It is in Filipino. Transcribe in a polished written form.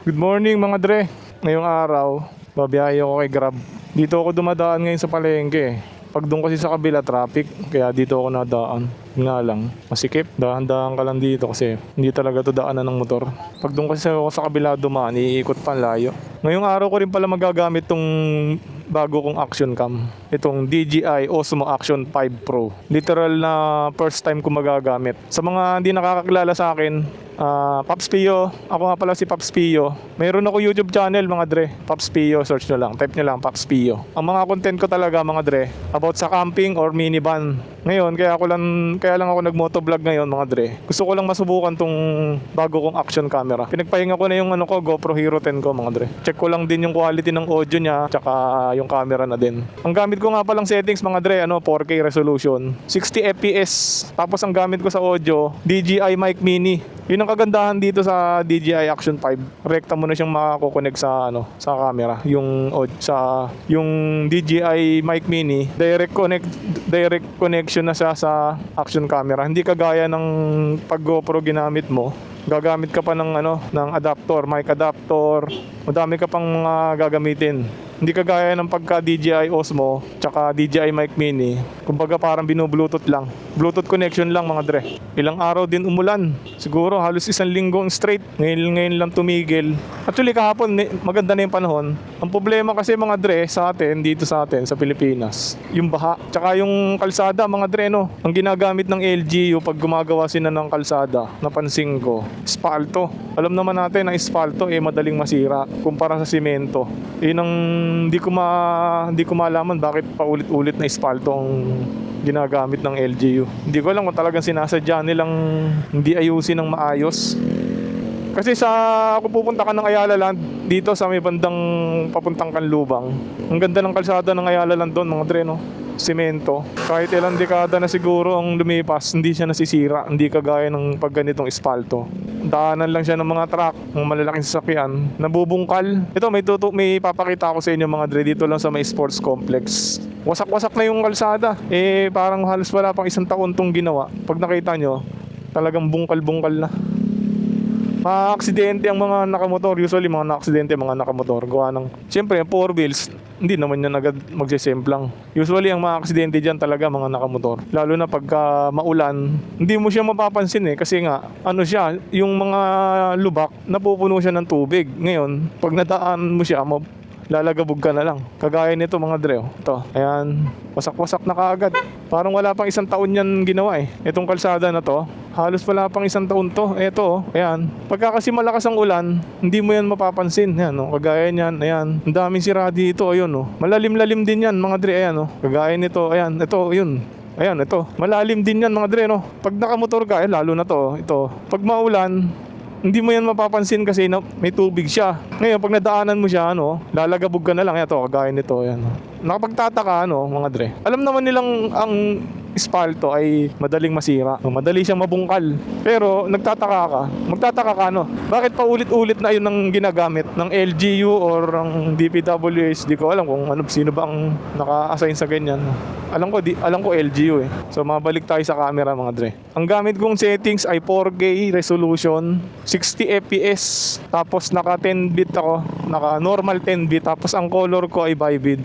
Good morning mga dre. Ngayong araw, babiyahe ako kay Grab. Dito ako dumadaan ngayon sa palengke. Pag doon kasi sa kabila traffic, kaya dito ako nadaan. Yun nga lang, masikip. Dahan-dahan ka lang dito kasi hindi talaga to daanan ng motor. Pag doon kasi ako sa kabila dumaan, iikot pa ang layo. Ngayong araw ko rin pala magagamit tong bago kong action cam. Itong DJI Osmo Action 5 Pro. Literal na first time ko magagamit. Sa mga hindi nakakakilala sa akin, Pops Pio. Ako nga pala si Pops Pio. Mayroon ako YouTube channel mga dre. Pops Pio, search nyo lang. Type nyo lang Pops Pio. Ang mga content ko talaga mga dre, about sa camping or minivan. Ngayon, kaya lang ako nag-motovlog ngayon mga dre. Gusto ko lang masubukan tong bago kong action camera. Pinagpahinga ko na yung GoPro Hero 10 ko mga dre. Check ko lang din yung quality ng audio niya, tsaka yung camera na din. Ang gamit ko nga palang settings mga dre, 4K resolution, 60 fps. Tapos ang gamit ko sa audio, DJI Mic Mini. Yun ang kagandahan dito sa DJI Action 5. Rekta mo na siyang makakokonek sa sa camera. Yung DJI Mic Mini, direct connection na siya sa action camera. Hindi kagaya ng pag GoPro ginamit mo. Gagamit ka pa ng adapter, mic adapter. Madami ka pang mga gagamitin. Hindi kagaya ng pagka DJI Osmo tsaka DJI Mic Mini. Kumbaga parang binu-bluetooth lang. Bluetooth connection lang mga dre. Ilang araw din umulan. Siguro halos isang linggong straight. Ngayon lang tumigil. Actually kahapon maganda na yung panahon. Ang problema kasi mga dre dito sa atin sa Pilipinas, yung baha. Tsaka yung kalsada mga dre Ang ginagamit ng LGU pag gumagawa sila ng kalsada, napansin ko, espalto. Alam naman natin na espalto madaling masira kumpara sa simento. Yun ang hindi ko malaman bakit paulit-ulit na espalto ang ginagamit ng LGU. Hindi ko alam kung talagang sinasadya nilang hindi ayusin ng maayos. Kasi kung pupunta ka ng Ayala Land, dito sa may bandang papuntang Kanlubang, ang ganda ng kalsada ng Ayala Land doon mga dre Semento. Kahit ilang dekada na siguro ang lumipas, hindi siya nasisira. Hindi kagaya ng pag ganitong espalto. Daanan lang siya ng mga truck, ng malalaking sasakyan, nabubungkal. Ito may papakita ako sa inyo mga dre dito lang sa may sports complex. Wasak-wasak na yung kalsada. Parang halos wala pang isang taon tong ginawa. Pag nakita nyo, talagang bungkal-bungkal na. Aksidente ang mga nakamotor. Usually mga na-aksidente mga nakamotor gawa ng, siyempre 4 wheels, hindi naman yan agad magsisemplang. Usually ang mga aksidente dyan talaga mga nakamotor. Lalo na pagka maulan, hindi mo siya mapapansin kasi nga siya, yung mga lubak napupuno siya ng tubig. Ngayon pag nadaan mo siya, lalagabog ka na lang. Kagaya nito mga dre. Ito, ayan, wasak-wasak na kaagad. Parang wala pang isang taon yan ginawa Itong kalsada na to, halos wala pang isang taon to. Ito, ayan. Pagka kasi malakas ang ulan, hindi mo yan mapapansin. Ayan, kagaya niyan, ayan. Ang daming sira dito, ayun, Malalim-lalim din yan, mga dre, ayan, Kagaya nito, ayan, ito, yun. Ayan, ito. Malalim din yan, mga dre, Pag nakamotor ka, lalo na to, ito. Pag maulan, hindi mo yan mapapansin kasi may tubig siya. Ngayon, pag nadaanan mo siya, lalagabog ka na lang. Ito, kagaya nito, ayan. Nakapagtataka, mga dre. Alam naman nilang ang espalto ay madaling masira. Madali siyang mabungkal. Pero magtataka ka, bakit pa ulit-ulit na yun ang ginagamit ng LGU or ng DPWH? Di ko alam kung sino ba ang naka-assign sa ganyan. Alam ko LGU So mabalik tayo sa camera mga dre. Ang gamit kong settings ay 4K resolution, 60 fps, tapos naka 10 bit ako, naka normal 10 bit, tapos ang color ko ay vivid.